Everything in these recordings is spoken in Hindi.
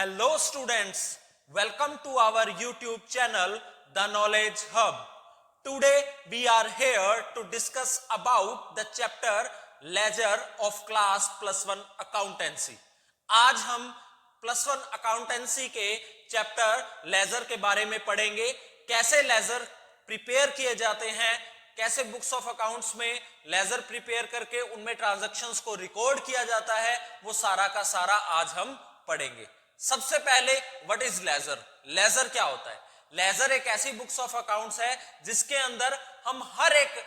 Hello students, welcome to our YouTube channel The Knowledge Hub. Today we are here to discuss about the chapter Ledger of Class +1 Accountancy. आज हम +1 Accountancy के चैप्टर लेजर के बारे में पढ़ेंगे, कैसे लेजर प्रिपेयर किए जाते हैं, कैसे बुक्स ऑफ अकाउंट्स में लेजर प्रिपेयर करके उनमें ट्रांजैक्शंस को रिकॉर्ड किया जाता है, वो सारा का सारा आज हम पढ़ेंगे। सबसे पहले व्हाट इज लेजर? लेजर क्या होता है? लेजर एक ऐसी बुक्स ऑफ अकाउंट्स है जिसके अंदर हम हर एक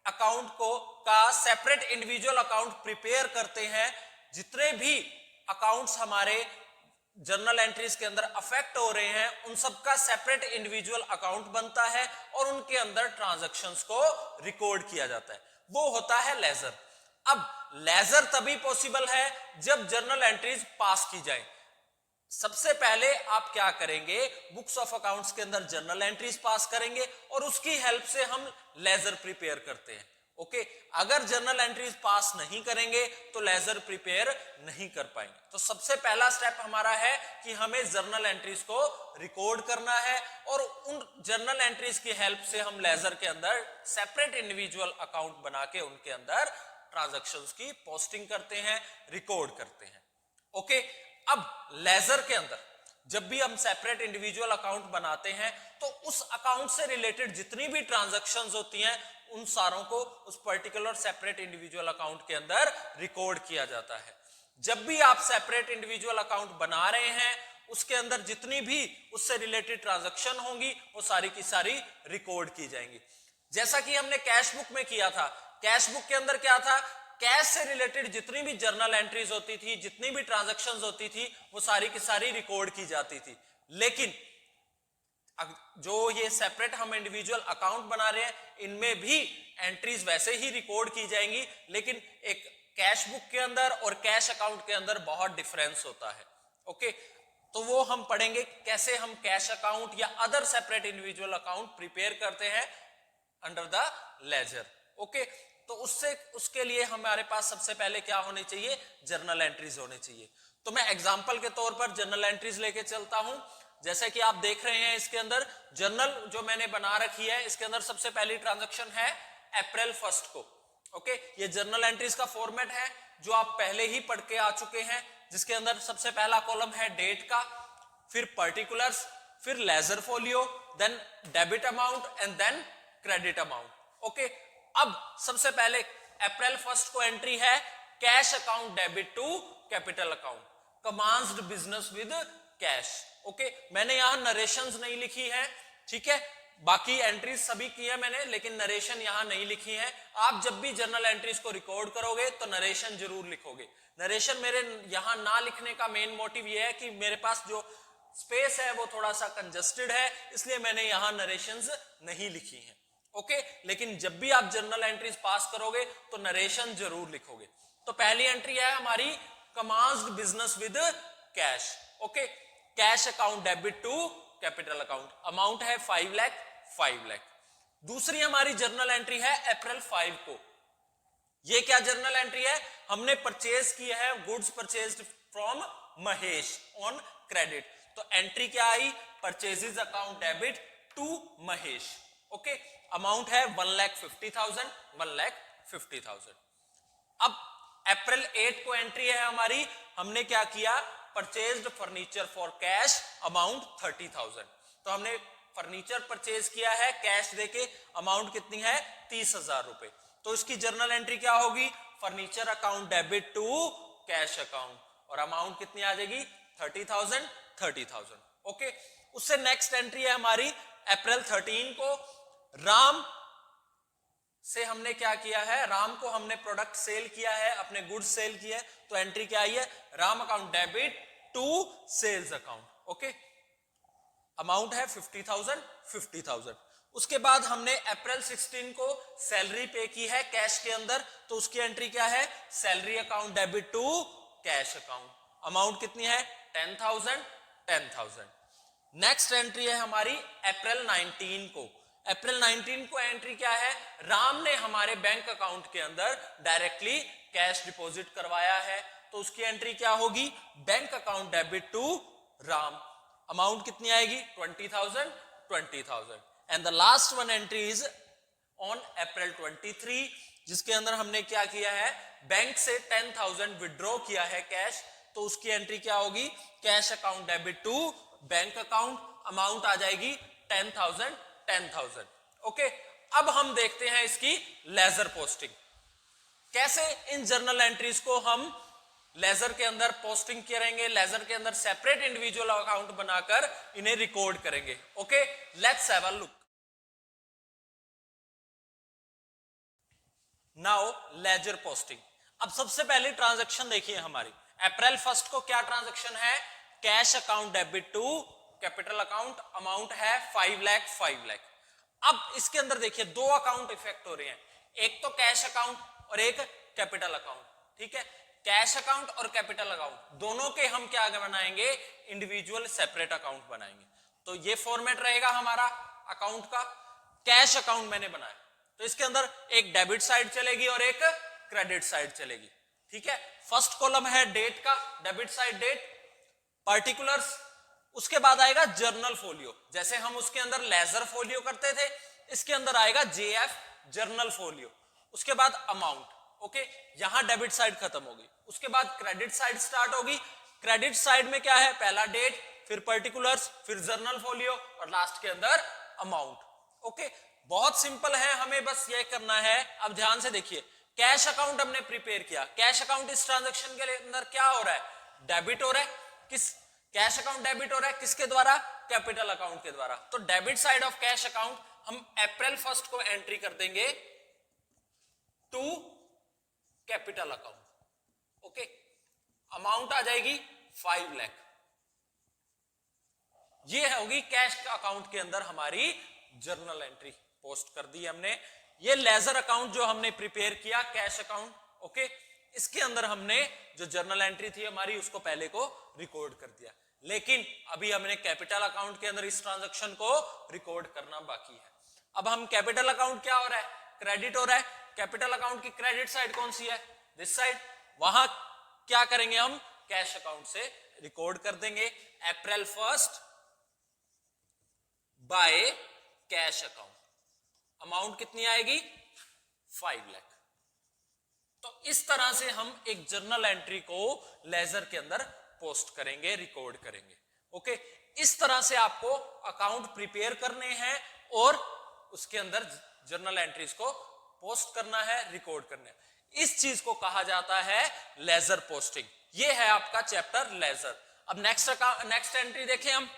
अकाउंट को का सेपरेट इंडिविजुअल अकाउंट प्रिपेयर करते हैं। जितने भी अकाउंट्स हमारे जर्नल एंट्रीज के अंदर अफेक्ट हो रहे हैं, उन सबका सेपरेट इंडिविजुअल अकाउंट बनता है और उनके अंदर ट्रांजैक्शंस को रिकॉर्ड किया जाता है, वो होता है लेजर। अब लेजर तभी पॉसिबल है जब जर्नल एंट्रीज पास की जाए। सबसे पहले आप क्या करेंगे, बुक्स ऑफ अकाउंट्स के अंदर जर्नल एंट्रीज पास करेंगे और उसकी हेल्प से हम लेजर प्रिपेयर करते हैं। ओके, अगर जर्नल एंट्रीज पास नहीं करेंगे तो लेजर प्रिपेयर नहीं कर पाएंगे। तो सबसे पहला स्टेप हमारा है कि हमें जर्नल एंट्रीज को रिकॉर्ड करना है और उन जर्नल एंट्रीज की हेल्प से हम लेजर के अंदर सेपरेट इंडिविजुअल अकाउंट बना के उनके अंदर ट्रांजैक्शंस की पोस्टिंग करते हैं, रिकॉर्ड करते हैं। ओके, अब लेजर के अंदर जब भी हम सेपरेट इंडिविजुअल अकाउंट बनाते हैं तो उस अकाउंट से रिलेटेड जितनी भी ट्रांजैक्शंस होती हैं उन सारों को उस पर्टिकुलर सेपरेट इंडिविजुअल अकाउंट के अंदर रिकॉर्ड किया जाता है। जब भी आप सेपरेट इंडिविजुअल अकाउंट बना रहे हैं, उसके अंदर जितनी भी उससे रिलेटेड ट्रांजैक्शन होंगी वो सारी की सारी रिकॉर्ड की जाएंगी। जैसा कि हमने कैश बुक में किया था, कैश बुक के अंदर क्या था, कैश से रिलेटेड जितनी भी जर्नल एंट्रीज होती थी, जितनी भी ट्रांजैक्शंस होती थी, वो सारी की सारी रिकॉर्ड की जाती थी। लेकिन जो ये सेपरेट हम इंडिविजुअल अकाउंट बना रहे हैं, इनमें भी एंट्रीज वैसे ही रिकॉर्ड की जाएंगी, लेकिन एक कैश बुक के अंदर और कैश अकाउंट के अंदर बहुत डिफरेंस होता है। ओके, तो वो हम पढ़ेंगे कैसे हम कैश अकाउंट या other separate individual account prepare करते हैं अंडर द लेजर। ओके, तो उसके लिए हमारे पास सबसे पहले क्या होने चाहिए, जर्नल एंट्रीज होने चाहिए। तो मैं एग्जांपल के तौर पर जर्नल एंट्रीज लेके चलता हूं। जैसे कि आप देख रहे हैं, इसके अंदर जर्नल जो मैंने बना रखी है, इसके अंदर सबसे पहली ट्रांजैक्शन है अप्रैल 1 को। ओके, ये जर्नल एंट्रीज का फॉर्मेट है जो आप पहले ही पढ़ के आ चुके हैं, जिसके अंदर सबसे पहला कॉलम है डेट का, फिर पर्टिकुलर्स, फिर ledger folio, then debit amount and then credit amount. Okay, अब सबसे पहले अप्रैल 1 को एंट्री है cash account debit to capital account, commenced business with cash. Okay, मैंने यहां नरेशंस नहीं लिखी है, ठीक है, बाकी एंट्रीज सभी की है मैंने, लेकिन नरेशन यहां नहीं लिखी है। आप जब भी जर्नल एंट्रीज को रिकॉर्ड करोगे तो नरेशन जरूर लिखोगे। नरेशन मेरे यहां ना लिखने का मेन मोटिव यह है कि मेरे पास जो स्पेस है वो थोड़ा सा कंजस्टेड है, इसलिए मैंने यहां नरेशंस नहीं लिखी है। ओके, लेकिन जब भी आप जर्नल एंट्रीज पास करोगे तो नरेशन जरूर लिखोगे। तो पहली एंट्री है हमारी commenced business with cash. Okay, cash account debit to capital account, amount है 5 लाख। दूसरी हमारी जर्नल एंट्री है अप्रैल 5 को। ये क्या जर्नल एंट्री है, हमने परचेज किया है goods purchased from Mahesh on credit. तो एंट्री क्या आई, purchases account debit to Mahesh. Okay, amount है 1,50,000। अब अप्रैल 8 को एंट्री है हमारी, हमने क्या किया, purchased furniture for cash amount 30,000। तो हमने फर्नीचर परचेज किया है कैश देके, अमाउंट कितनी है, 30,000 रुपए। तो इसकी जर्नल एंट्री क्या होगी, furniture account debit to cash account, और अमाउंट कितनी आ जाएगी, 30,000। ओके, उससे नेक्स्ट एंट्री है हमारी अप्रैल 13 को, राम से हमने क्या किया है, राम को हमने प्रोडक्ट सेल किया है, अपने गुड्स सेल किए, तो एंट्री क्या आई है, Ram account debit to sales account. Okay, amount है 50,000। उसके बाद हमने अप्रैल 16 को सैलरी पे की है कैश के अंदर, तो उसकी एंट्री क्या है, salary account debit to cash account, amount कितनी है, 10,000। नेक्स्ट एंट्री है हमारी अप्रैल 19 को। अप्रैल 19 को एंट्री क्या है, राम ने हमारे बैंक अकाउंट के अंदर डायरेक्टली कैश डिपॉजिट करवाया है, तो उसकी एंट्री क्या होगी, bank account debit to Ram. Amount कितनी आएगी 20,000 20,000। And the last one entry is on April 23, जिसके अंदर हमने क्या किया है, बैंक से 10,000 विड्रॉ किया है कैश, तो उसकी एंट्री क्या होगी, cash account debit to bank account, amount आ जाएगी 10,000 10,000। ओके, अब हम देखते हैं इसकी लेजर पोस्टिंग, कैसे इन जर्नल एंट्रीज को हम लेजर के अंदर पोस्टिंग करेंगे, लेजर के अंदर सेपरेट इंडिविजुअल अकाउंट बनाकर इन्हें रिकॉर्ड करेंगे। Okay, let's have a look. Now ledger posting. अब सबसे पहले ट्रांजैक्शन देखिए हमारी, अप्रैल 1 को क्या ट्रांजैक्शन है, cash account debit to capital account, amount है 5 लाख 5 लाख। अब इसके अंदर देखिए दो अकाउंट इफेक्ट हो रहे हैं, एक तो कैश अकाउंट और एक कैपिटल अकाउंट। ठीक है, कैश अकाउंट और कैपिटल अकाउंट दोनों के हम क्या बनाएंगे, इंडिविजुअल सेपरेट अकाउंट बनाएंगे। तो ये फॉर्मेट रहेगा हमारा अकाउंट का। कैश अकाउंट मैंने बनाया तो इसके अंदर एक डेबिट साइड चलेगी और एक क्रेडिट साइड चलेगी। ठीक है, फर्स्ट कॉलम है डेट का, डेबिट साइड डेट, पर्टिकुलर्स, उसके बाद आएगा जर्नल फोलियो, जैसे हम उसके अंदर लेजर फोलियो करते थे, इसके अंदर आएगा जेएफ जर्नल फोलियो, उसके बाद अमाउंट। ओके, यहां डेबिट साइड खत्म होगी, उसके बाद क्रेडिट साइड स्टार्ट होगी। क्रेडिट साइड में क्या है, पहला डेट, फिर पर्टिकुलर्स, फिर जर्नल फोलियो और लास्ट के अंदर अमाउंट। ओके, बहुत सिंपल है, हमें बस ये करना है। अब ध्यान से देखिए, कैश अकाउंट हमने प्रिपेयर किया, कैश अकाउंट इस ट्रांजैक्शन के अंदर क्या हो रहा है, डेबिट हो रहा है। किस कैश अकाउंट डेबिट हो रहा है, किसके द्वारा, कैपिटल अकाउंट के द्वारा। तो debit side of cash account हम अप्रैल 1 को एंट्री कर देंगे to capital account. Okay, amount आ जाएगी 5 लाख। ये होगी कैश अकाउंट के अंदर हमारी जर्नल एंट्री, पोस्ट कर दी हमने। ये लेजर अकाउंट जो हमने प्रिपेयर किया, कैश अकाउंट, ओके, इसके अंदर हमने जो जर्नल एंट्री थी हमारी उसको पहले को रिकॉर्ड कर दिया, लेकिन अभी हमने कैपिटल अकाउंट के अंदर इस ट्रांजैक्शन को रिकॉर्ड करना बाकी है। अब हम कैपिटल अकाउंट क्या हो रहा है, क्रेडिट हो रहा है, कैपिटल अकाउंट की क्रेडिट साइड कौन सी है, दिस साइड, वहां क्या करेंगे हम, कैश अकाउंट से रिकॉर्ड कर देंगे अप्रैल 1 बाय कैश अकाउंट। अमाउंट कितनी आएगी 5 लाख। तो इस तरह से हम एक जर्नल एंट्री को लेजर के अंदर पोस्ट करेंगे, रिकॉर्ड करेंगे। ओके, इस तरह से आपको अकाउंट प्रिपेयर करने हैं और उसके अंदर जर्नल एंट्रीज को पोस्ट करना है, रिकॉर्ड करना है। इस चीज को कहा जाता है लेजर पोस्टिंग। ये है आपका चैप्टर लेजर। अब नेक्स्ट एंट्री देखें हम।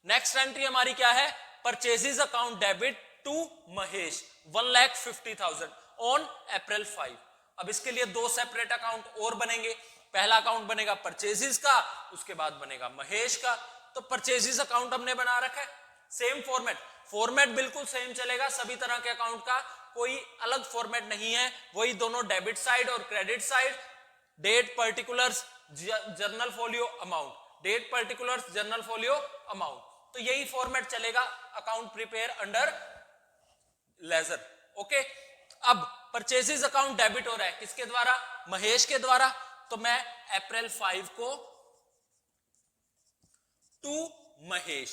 नेक्स्ट एंट्री हमारी क्या है, purchases account debit to Mahesh 1,50,000 on April 5। अब इसके लिए दो सेपरेट अकाउंट और बनेंगे। पहला अकाउंट बनेगा परचेजेस का, उसके बाद बनेगा महेश का। तो परचेजेस अकाउंट हमने बना रखा है, सेम फॉर्मेट बिल्कुल सेम चलेगा सभी तरह के अकाउंट का, कोई अलग फॉर्मेट नहीं है, वही दोनों डेबिट साइड और credit side, date particulars journal folio amount, date particulars journal folio amount. तो यही फॉर्मेट चलेगा account prepare under ledger. Okay, अब परचेजेस अकाउंट डेबिट हो रहा है किसके द्वारा, महेश के द्वारा। तो मैं अप्रैल 5 को to Mahesh,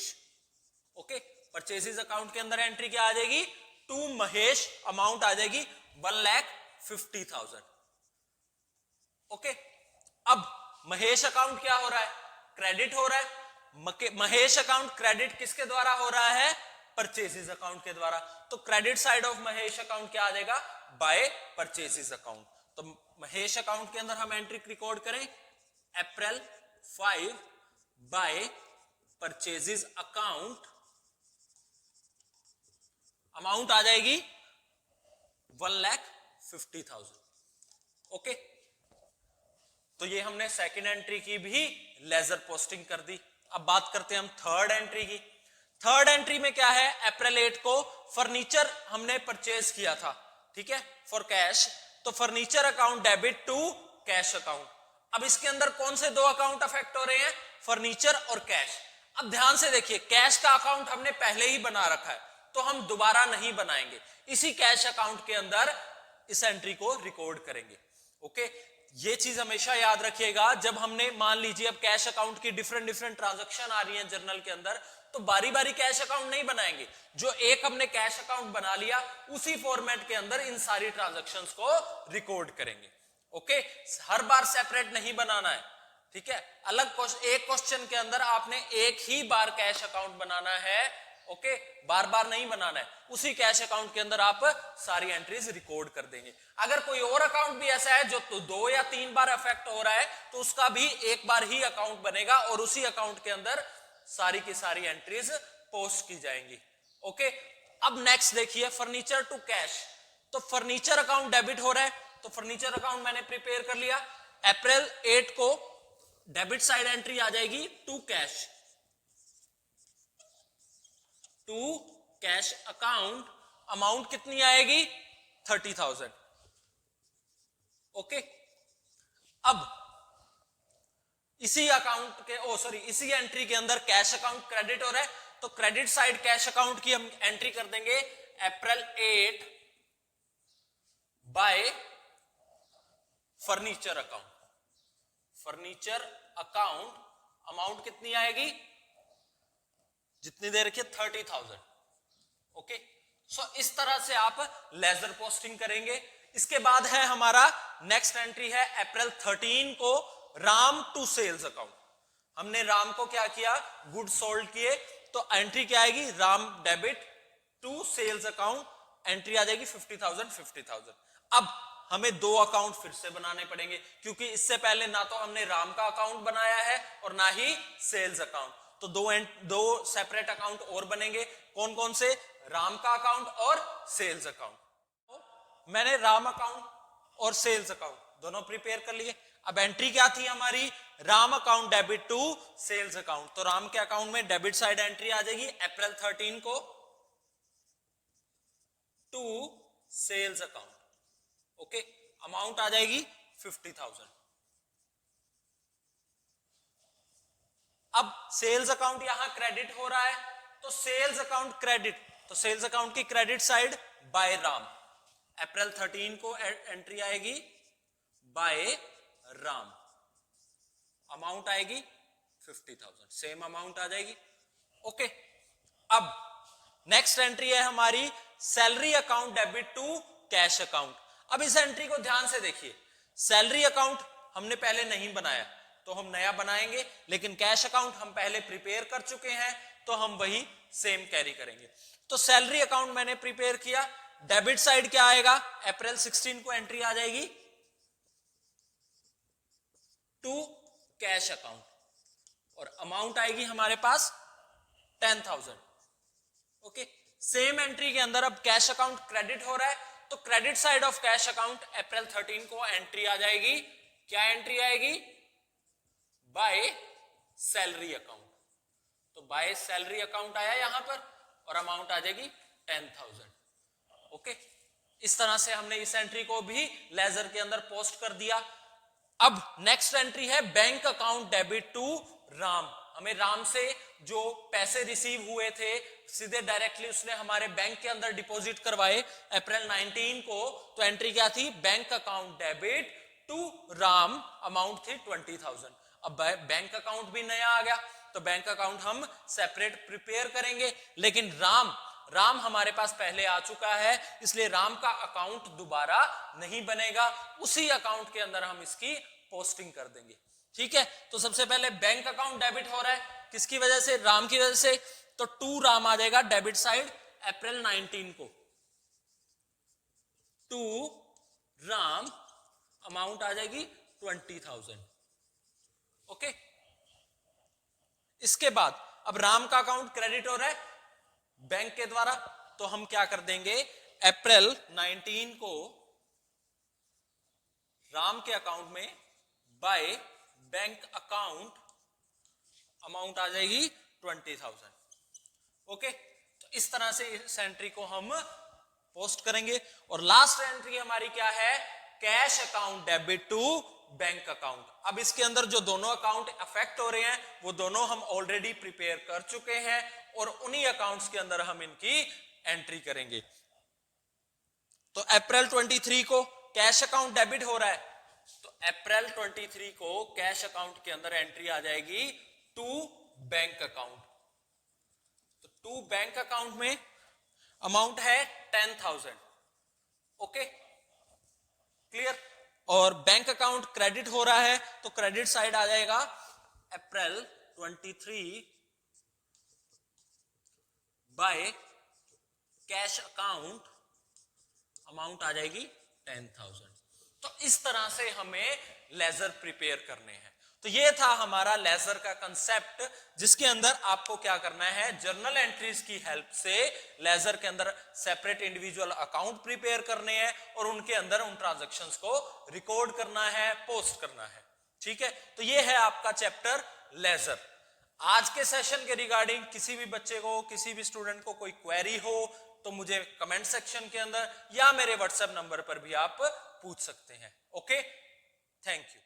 okay, purchases account के अंदर एंट्री क्या आ जाएगी, टू महेश, अमाउंट आ जाएगी 1,50,000। ओके, अब महेश अकाउंट क्या हो रहा है, क्रेडिट हो रहा है। महेश अकाउंट क्रेडिट किसके द्वारा हो रहा है, परचेजेस अकाउंट के द्वारा। तो credit side of Mahesh account क्या आ जाएगा, बाय परचेजेस अकाउंट। तो महेश अकाउंट के अंदर हम एंट्री रिकॉर्ड करें अप्रैल 5 बाय परचेजेस अकाउंट, अमाउंट आ जाएगी 1,50,000। ओके, तो ये हमने सेकंड एंट्री की भी लेजर पोस्टिंग कर दी। अब बात करते हैं हम थर्ड एंट्री की। थर्ड एंट्री में क्या है, अप्रैल 8 को फर्नीचर हमने परचेज किया था, ठीक है, फॉर कैश। तो furniture account debit to cash account. अब इसके अंदर कौन से दो अकाउंट अफेक्ट हो रहे हैं, फर्नीचर और कैश। अब ध्यान से देखिए, कैश का अकाउंट हमने पहले ही बना रखा है, तो हम दोबारा नहीं बनाएंगे, इसी कैश अकाउंट के अंदर इस एंट्री को रिकॉर्ड करेंगे। ओके, ये चीज हमेशा याद रखिएगा, जब हमने मान लीजिए अब कैश अकाउंट की डिफरेंट डिफरेंट ट्रांजैक्शन आ रही हैं जर्नल के अंदर, तो बारी बारी कैश अकाउंट नहीं बनाएंगे। जो एक हमने कैश अकाउंट बना लिया उसी फॉर्मेट के अंदर इन सारी ट्रांजैक्शंस को रिकॉर्ड करेंगे। ओके, हर बार सेपरेट नहीं बनाना है, ठीक है। अलग एक क्वेश्चन के अंदर आपने एक ही बार कैश अकाउंट बनाना है, ओके, बार बार नहीं बनाना है। उसी कैश अकाउंट के अंदर आप सारी एंट्रीज रिकॉर्ड कर देंगे। अगर कोई और अकाउंट भी ऐसा है जो तो 2 या 3 बार अफेक्ट हो रहा है, तो उसका भी एक बार ही अकाउंट बनेगा और उसी अकाउंट के अंदर सारी की सारी एंट्रीज पोस्ट की जाएंगी। ओके, अब नेक्स्ट देखिए फर्नीचर टू कैश। तो फर्नीचर अकाउंट डेबिट हो रहा है, तो फर्नीचर अकाउंट मैंने प्रिपेयर कर लिया। अप्रैल 8 को डेबिट साइड एंट्री आ जाएगी to cash, to cash account. Amount कितनी आएगी? 30,000। ओके, अब इसी अकाउंट के इसी एंट्री के अंदर कैश अकाउंट क्रेडिट हो रहा है, तो क्रेडिट साइड कैश अकाउंट की हम एंट्री कर देंगे अप्रैल 8 bye furniture account. Furniture account amount कितनी आएगी? जितनी देर रखिए 30,000। ओके, सो इस तरह से आप लेजर पोस्टिंग करेंगे। इसके बाद है हमारा नेक्स्ट एंट्री है अप्रैल 13 को राम टू सेल्स अकाउंट। हमने राम को क्या किया? गुड सोल्ड किए, तो एंट्री क्या आएगी? Ram debit to sales account, entry आ जाएगी 50,000 50,000। अब हमें 2 अकाउंट फिर से बनाने पड़ेंगे, क्योंकि इससे पहले ना तो हमने राम का अकाउंट बनाया है और ना ही सेल्स अकाउंट। तो दो सेपरेट अकाउंट और बनेंगे। कौन कौन से? राम का अकाउंट और सेल्स अकाउंट। तो मैंने राम अकाउंट और सेल्स अकाउंट दोनों प्रिपेयर कर लिए। अब एंट्री क्या थी हमारी? Ram account debit to sales account. तो राम के अकाउंट में डेबिट साइड एंट्री आ जाएगी अप्रैल 13 को to sales account. Okay, amount आ जाएगी 50,000। अब सेल्स अकाउंट यहां क्रेडिट हो रहा है, तो सेल्स अकाउंट क्रेडिट, तो सेल्स अकाउंट की क्रेडिट साइड बाय राम। अप्रैल 13 को एंट्री आएगी बाय राम, अमाउंट आएगी 50,000, सेम अमाउंट आ जाएगी। ओके, अब नेक्स्ट एंट्री है हमारी salary account debit to cash account. अब इस एंट्री को ध्यान से देखिए। सैलरी अकाउंट हमने पहले नहीं बनाया, तो हम नया बनाएंगे, लेकिन कैश अकाउंट हम पहले प्रिपेयर कर चुके हैं, तो हम वही सेम कैरी करेंगे। तो सैलरी अकाउंट मैंने प्रिपेयर किया। डेबिट साइड क्या आएगा? अप्रैल 16 को एंट्री आ जाएगी टू कैश अकाउंट, और अमाउंट आएगी हमारे पास 10,000। ओके, सेम एंट्री के अंदर अब कैश अकाउंट क्रेडिट हो रहा है, तो credit side of cash account April 13 को एंट्री आ जाएगी। क्या एंट्री आएगी? By salary account. तो बाय सैलरी अकाउंट आया यहां पर, और अमाउंट आ जाएगी 10,000। ओके, इस तरह से हमने इस एंट्री को भी लेजर के अंदर पोस्ट कर दिया। अब नेक्स्ट एंट्री है bank account debit to Ram. हमें राम से जो पैसे रिसीव हुए थे सीधे डायरेक्टली उसने हमारे बैंक के अंदर डिपॉजिट करवाए अप्रैल 19 को, तो एंट्री क्या थी? Bank account debit to Ram, amount थी 20,000। अब बैंक अकाउंट भी नया आ गया, तो बैंक अकाउंट हम सेपरेट प्रिपेयर करेंगे, लेकिन राम हमारे पास पहले आ चुका है, इसलिए राम का अकाउंट दोबारा नहीं बनेगा। उसी अकाउंट के अंदर हम इसकी पोस्टिंग कर देंगे। ठीक है, तो सबसे पहले बैंक अकाउंट डेबिट हो रहा है, किसकी वजह से? राम की वजह से, तो टू राम आ जाएगा डेबिट साइड अप्रैल 19 को टू राम, अमाउंट आ जाएगी 20,000। ओके, इसके बाद अब राम का अकाउंट क्रेडिट हो रहा है बैंक के द्वारा, तो हम क्या कर देंगे? अप्रैल 19 को राम के अकाउंट में बाय बैंक अकाउंट, अमाउंट आ जाएगी 20,000। ओके, तो इस तरह से इस एंट्री को हम पोस्ट करेंगे। और लास्ट एंट्री हमारी क्या है? Cash account debit to bank account. अब इसके अंदर जो दोनों अकाउंट अफेक्ट हो रहे हैं वो दोनों हम ऑलरेडी प्रिपेयर कर चुके हैं, और उन्हीं अकाउंट्स के अंदर हम इनकी एंट्री करेंगे। तो अप्रैल 23 को कैश अकाउंट डेबिट हो रहा है, तो अप्रैल 23 को कैश अकाउंट के अंदर एंट्री आ जाएगी टू बैंक अकाउंट। तो टू बैंक अकाउंट में अमाउंट है 10,000। Okay, clear. और बैंक अकाउंट क्रेडिट हो रहा है तो क्रेडिट साइड आ जाएगा अप्रैल 23 बाय कैश अकाउंट, अमाउंट आ जाएगी 10,000। तो इस तरह से हमें लेजर प्रिपेयर करने हैं। तो ये था हमारा लेजर का कंसेप्ट, जिसके अंदर आपको क्या करना है, जर्नल एंट्रीज की हेल्प से लेजर के अंदर सेपरेट इंडिविजुअल अकाउंट प्रिपेयर करने हैं और उनके अंदर उन ट्रांजैक्शंस को रिकॉर्ड करना है, पोस्ट करना है। ठीक है, तो ये है आपका चैप्टर लेजर। आज के सेशन के रिगार्डिंग किसी भी बच्चे को, किसी भी स्टूडेंट को कोई क्वेरी हो तो मुझे कमेंट सेक्शन के अंदर या मेरे व्हाट्सएप नंबर पर भी आप पूछ सकते हैं। Okay, thank you.